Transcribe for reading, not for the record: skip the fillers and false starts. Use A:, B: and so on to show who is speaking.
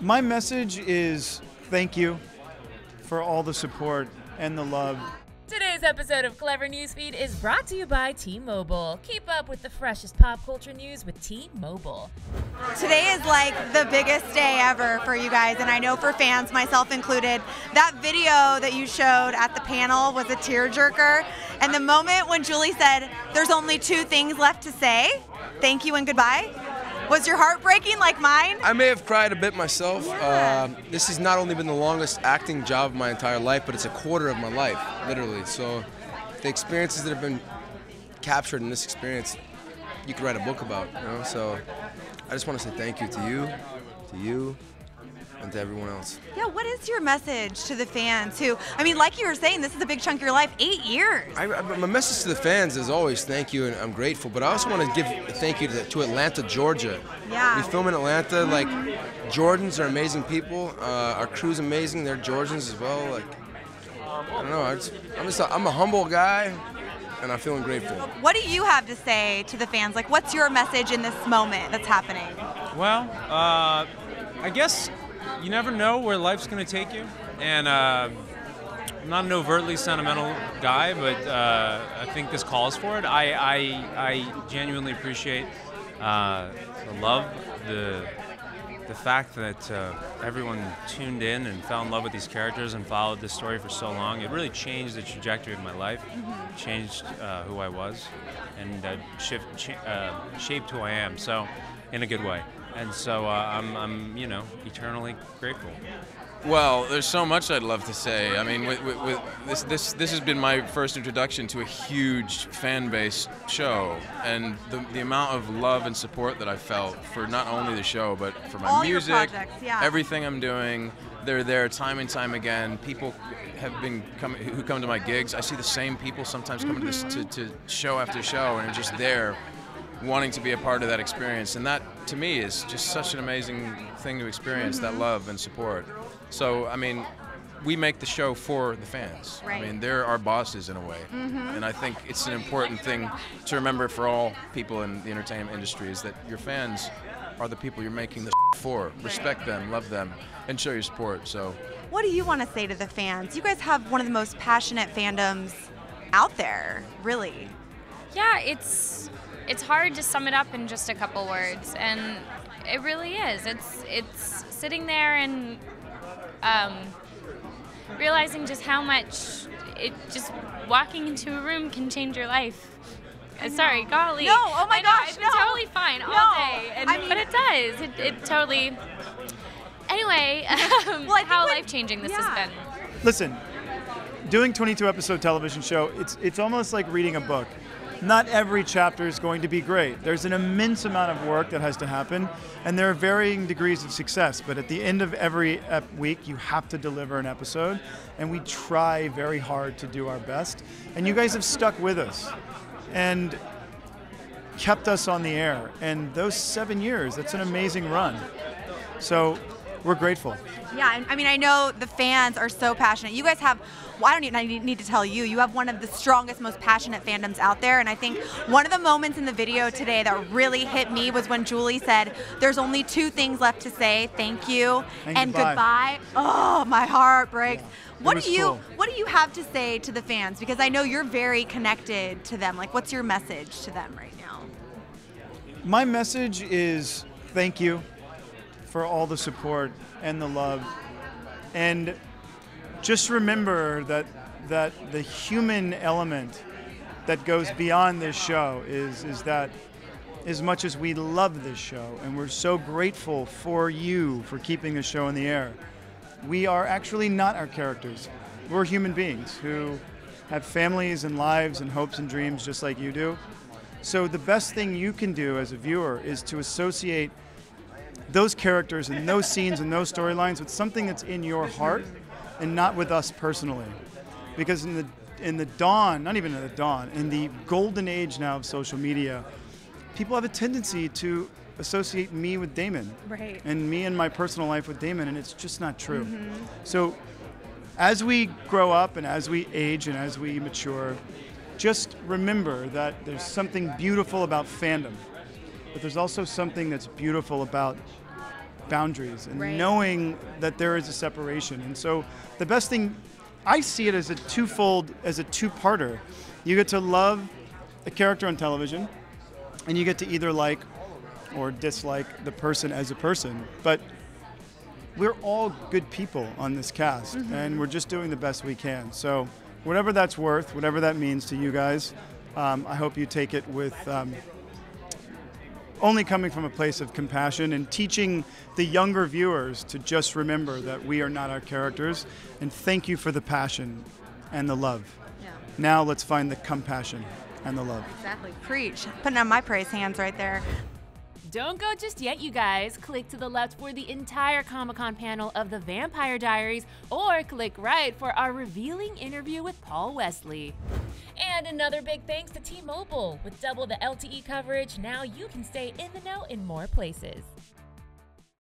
A: My message is thank you for all the support and the love.
B: Today's episode of Clevver Newsfeed is brought to you by T-Mobile. Keep up with the freshest pop culture news with T-Mobile.
C: Today is like the biggest day ever for you guys, and I know for fans, myself included. That video that you showed at the panel was a tearjerker, and the moment when Julie said, "There's only two things left to say, thank you and goodbye," was your heart breaking like mine?
D: I may have cried a bit myself.
C: Yeah.
D: This has not only been the longest acting job of my entire life, but it's a quarter of my life, literally. So the experiences that have been captured in this experience, you could write a book about, you know? So I just want to say thank you to you, and to everyone else.
C: Yeah, what is your message to the fans who, I mean, like you were saying, this is a big chunk of your life, 8 years.
D: My message to the fans is always thank you, and I'm grateful, but I also want to give a thank you to Atlanta, Georgia.
C: Yeah.
D: We film in Atlanta, like, Georgians are amazing people. Our crew's amazing, they're Georgians as well. Like, I don't know, I'm a humble guy, and I'm feeling grateful.
C: What do you have to say to the fans? Like, what's your message in this moment that's happening?
E: Well, I guess you never know where life's going to take you, and I'm not an overtly sentimental guy, but I think this calls for it. I genuinely appreciate the love, the fact that everyone tuned in and fell in love with these characters and followed this story for so long. It really changed the trajectory of my life, changed who I was, and shaped who I am. So, in a good way. And so I'm eternally grateful.
F: Well, there's so much I'd love to say. I mean, with this has been my first introduction to a huge fan base show, and the amount of love and support that I felt for not only the show but for my
C: All
F: music,
C: your projects, yeah.
F: everything I'm doing. They're there time and time again. People who come to my gigs. I see the same people sometimes coming to show after show, and are just there, wanting to be a part of that experience. And that, to me, is just such an amazing thing to experience, that love and support. So, I mean, we make the show for the fans.
C: Right.
F: I mean, they're our bosses in a way. And I think it's an important thing to remember for all people in the entertainment industry, is that your fans are the people you're making this for. Respect them, love them, and show your support. So,
C: What do you want to say to the fans? You guys have one of the most passionate fandoms out there, really.
G: Yeah, it's hard to sum it up in just a couple words, and it really is. It's sitting there and realizing just how much just walking into a room can change your life. Sorry, golly.
C: No, oh my gosh,
G: It's
C: no.
G: totally fine all day, but it does. It totally. Anyway, how life-changing this has been.
A: Listen, doing 22-episode television show, it's almost like reading a book. Not every chapter is going to be great. There's an immense amount of work that has to happen, and there are varying degrees of success. But at the end of every week, you have to deliver an episode, and we try very hard to do our best. And you guys have stuck with us and kept us on the air. And those 7 years, that's an amazing run. So we're grateful.
C: Yeah, I mean, I know the fans are so passionate. You guys have, well, I don't even need to tell you, you have one of the strongest, most passionate fandoms out there. And I think one of the moments in the video today that really hit me was when Julie said, "There's only two things left to say, thank you and goodbye." Oh, my heart breaks.
A: Yeah,
C: What do you have to say to the fans? Because I know you're very connected to them. Like, what's your message to them right now?
A: My message is thank you for all the support and the love. And just remember that the human element that goes beyond this show is that as much as we love this show and we're so grateful for you for keeping the show in the air, we are actually not our characters. We're human beings who have families and lives and hopes and dreams just like you do. So the best thing you can do as a viewer is to associate those characters and those scenes and those storylines with something that's in your heart and not with us personally. Because in the dawn, not even in the dawn, in the golden age now of social media, people have a tendency to associate me with Damon.
C: Right.
A: And me and my personal life with Damon, and it's just not true. So as we grow up and as we age and as we mature, just remember that there's something beautiful about fandom, but there's also something that's beautiful about boundaries and
B: Right.
A: knowing that there is a separation. And so the best thing, I see it as a two-parter. You get to love a character on television, and you get to either like or dislike the person as a person. But we're all good people on this cast, and we're just doing the best we can. So whatever that's worth, whatever that means to you guys, I hope you take it with only coming from a place of compassion and teaching the younger viewers to just remember that we are not our characters. And thank you for the passion and the love.
C: Yeah.
A: Now let's find the compassion and the love.
C: Exactly. Preach. Putting on my praise hands right there.
B: Don't go just yet, you guys. Click to the left for the entire Comic-Con panel of the Vampire Diaries, or click right for our revealing interview with Paul Wesley. And another big thanks to T-Mobile. With double the LTE coverage, now you can stay in the know in more places.